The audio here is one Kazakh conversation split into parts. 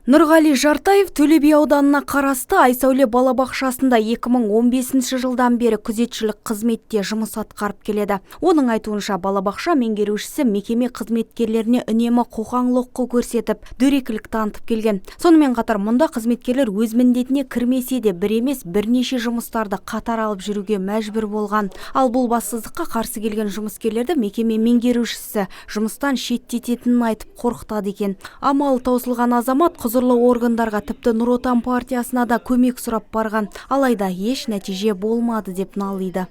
Нұрғали Жартаев Төле би ауданына қарасты Айсәуле балабақшасында 2015 жылдан бері күзетшілік қызметте жұмыс атқарып келеді. Оның айтуынша балабақша меңгерушісі мекеме қызметкерлеріне үнемі қоқаң-лоққы көрсетіп, дөрекілік танытып келген. Сонымен қатар мұнда қызметкерлер өз міндетіне кірмесе де бір емес бірнеше жұмыстарды қатар алып жүруге мәжбүр болған. Ал бұл бассыздыққа қарсы келген жұмыскерлерді мекеме меңгерушісі жұмыстан шеттететінін айтып қорқытады екен. Амалы таусылған азамат құзырлы органдарға тіпті Нұр Отан партиясына да көмек сұрап барған, алайда еш нәтиже болмады деп налиды.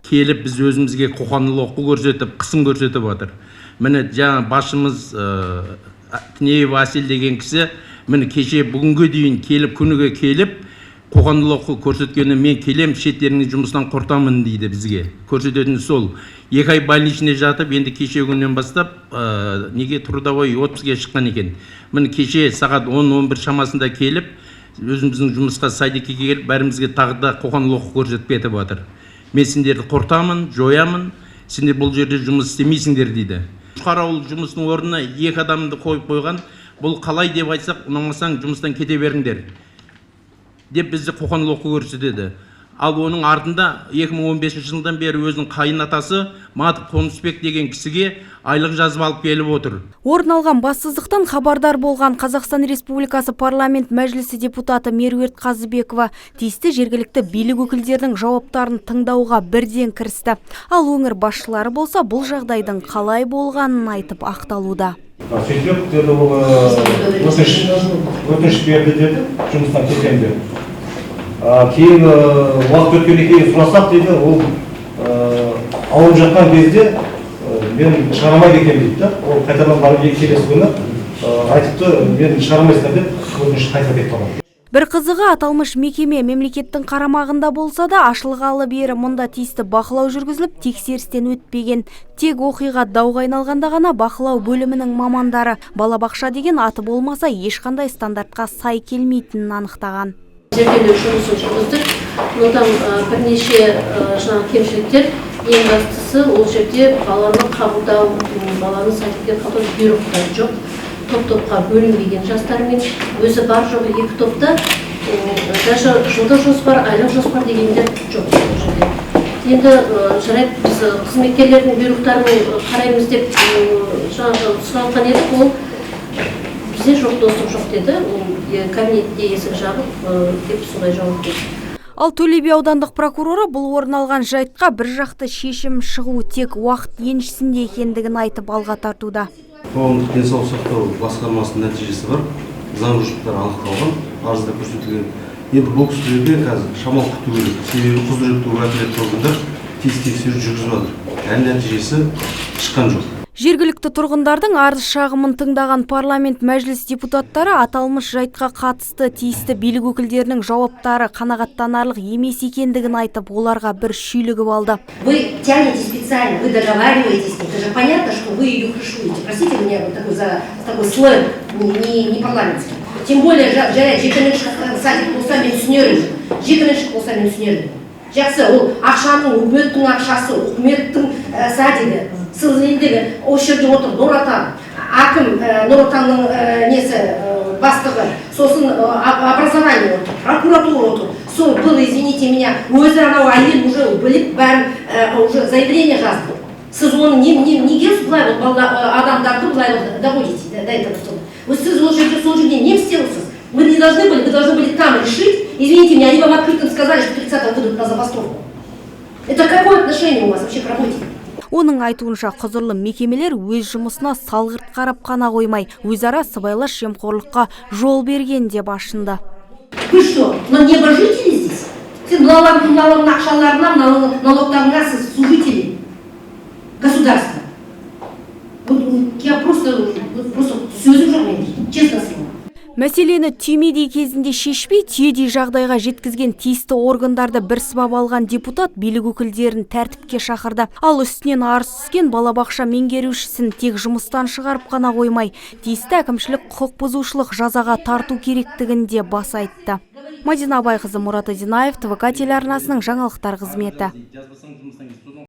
Келіп біз өзімізге қоқаң-лоққы көрсетіп, қысым көрсетіп отыр. Міне жаңа басшымыз Тінеев Асел деген кісі міне кеше бүгінге дейін келіп, күніге келіп қоқаң-лоққы көрсеткені мен келем шеттеріңіз жұмыстан құртамын дейді бізге. Көрсететін сол. 2 ай больничный жатып, енді кеше күннен бастап неге трудовой отпускке шыққан екен. Міне кеше сағат 10-11 шамасында келіп, өзіміздің жұмысқа садикке келіп, бәрімізге тағы да қоқаң-лоққы көрсетіп кетіп отыр. Мен сендерді құртамын, жоямын, сендер бұл жерде жұмыс істемейсіңдер дейді. Қарауыл жұмыстың орнына 2 адамды қойып қойған, бұл қалай деп айтсақ, ұнамасаң жұмыстан кете беріңдер деп бізді қоқаң-лоққы көрсетеді. Ал оның артында 2015 жылдан бері өзінің қайын атасы Матып Қонысбек деген кісіге айлық жазып алып келіп отыр. Орын алған бассыздықтан хабардар болған Қазақстан Республикасы парламент мәжілісі депутаты Меруерт Қазыбекова тиісті жергілікті билік өкілдерінің жауаптарын тыңдауға бірден кірісті. Ал өңір басшылары болса бұл жағдайдың қалай болғанын айтып ақталуда. Сөйтіп, деді ол өтініш берді деді, жұмыстан кетем деді. Кейін уақыт өткеннен кейін сұрасақ дейді, ол ауырып жатқан кезде мен шығарамайды екен дейді. Ол қайтадан барып келесі күні айтыпты, мен шығарамайсыздар деп өтініш қайта кетіп қалған. Бір қызығы аталмыш мекеме мемлекеттің қарамағында болса да ашылғалы бері мұнда тиісті бақылау жүргізіліп, тексерістен өтпеген. Тек оқиға дауға айналғанда ғана бақылау бөлімінің мамандары балабақша деген аты болмаса ешқандай стандартқа сай келмейтінін анықтаған. Зерделеу жұмысын жүргіздік. Одан бірнеше кемшіліктер, ең бастысы ол жерде баланы қабылдау, баланы садикке қабылдау бұйрықтары жоқ. Топ-топқа бөлінбеген жастармен өзі бар жоғы 2 топта, даже жылдық жоспар, айлық жоспар дегендер жоқ. Енді жарайды, біз қызметкерлердің бұйрықтарын қараймыз деп сұралған едік, ол бізде жоқ, достық жоқ деді, кабинетте есік жабық деп солай жауап берді. Ал Төле би аудандық прокуроры бұл орын алған жайтқа бір жақты шешім шығу тек уақыт еншісінде екендігін айтып алға тартуда. Қоғамдық денсаулық сақтау басқармасының нәтижесі бар, заң бұзушылықтар анықталған, арызда көрсетілген. Енді бұл кісілерге қазір шамал күту керек, себебі құзыретті уәкілетті органдар тиісті тексеру жүргізіп жатыр. Әлі нәтижесі шыққан жоқ. Жергілікті тұрғындардың арыз шағымын тыңдаған парламент мәжіліс депутаттары аталмыш жайтқа қатысты тиісті билік өкілдерінің жауаптары қанағаттанарлық емес екендігін айтып, оларға бір шүйлігіп алды. Вы тянете специально, вы договариваетесь, это же понятно, что вы ее крышуете. Простите меня за такой сленг, не парламентский. Тем более, жекеменшік садик болса мен түсінерім. Жекеменшік болса мен түсінерім. Жақсы, ол ақшаның, үкіметтің ақшасы, үкіметтің садигі. Сіз елдегі осы жерде отыр Нұр Отан, әкім Нұр Отанның несі бастығы, сосын образование отыр, прокуратура отыр. Сол был, извините меня, өзі анау әйел уже біліп, бәрін уже заявление жазды. Сіз оны неге бұлай адамдарды бұлай доводите до этого стола? Вы сіз ол жерде не істеусіз. Вы не должны были там решить, извините меня, они вам открыто сказали, что 30-го выйдут на забастовку. Это какое отношение у вас вообще к работе? Оның айтуынша құзырлы мекемелер өз жұмысына салғырт қарап қана қоймай, өзара сыбайлас жемқорлыққа жол берген деп ашынды. Вы что, на небожители здесь? Сіз налогтарына, налогтарына сіз служители государства. Я просто сөзім жоқ мен, честно слово. Мәселені түймедей кезінде шешпей, түйедей жағдайға жеткізген тиісті органдарды бір сыбап алған депутат билік өкілдерін тәртіпке шақырды. Ал үстінен арыз түскен балабақша меңгерушісін тек жұмыстан шығарып қана қоймай, тиісті әкімшілік құқық бұзушылық жазаға тарту керектігін де баса айтты. Мадина Абайқызы, Мұрат Адинаев, ТВК телеарнасының жаңалықтар қызметі.